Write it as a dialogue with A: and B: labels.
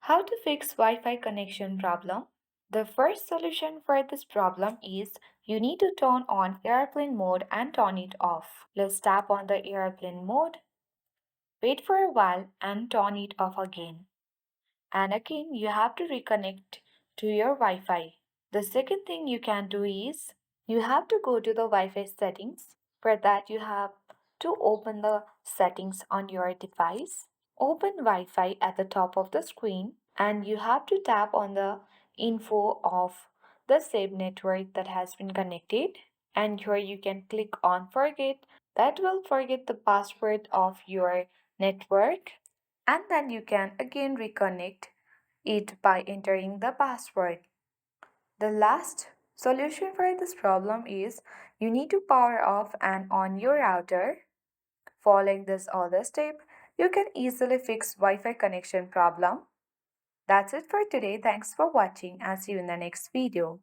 A: How to fix Wi-Fi connection problem? The first solution for this problem is you need to turn on airplane mode and turn it off. Let's tap on the airplane mode, wait for a while and turn it off again. And again you have to reconnect to your Wi-Fi. The second thing you can do is you have to go to the Wi-Fi settings. For that you have to open the settings on your device. Open Wi-Fi at the top of the screen and you have to tap on the info of the same network that has been connected, and here you can click on forget. That will forget the password of your network, and then you can again reconnect it by entering the password. The last solution for this problem is you need to power off and on your router. Following this other step, you can easily fix Wi-Fi connection problem. That's it for today. Thanks for watching and see you in the next video.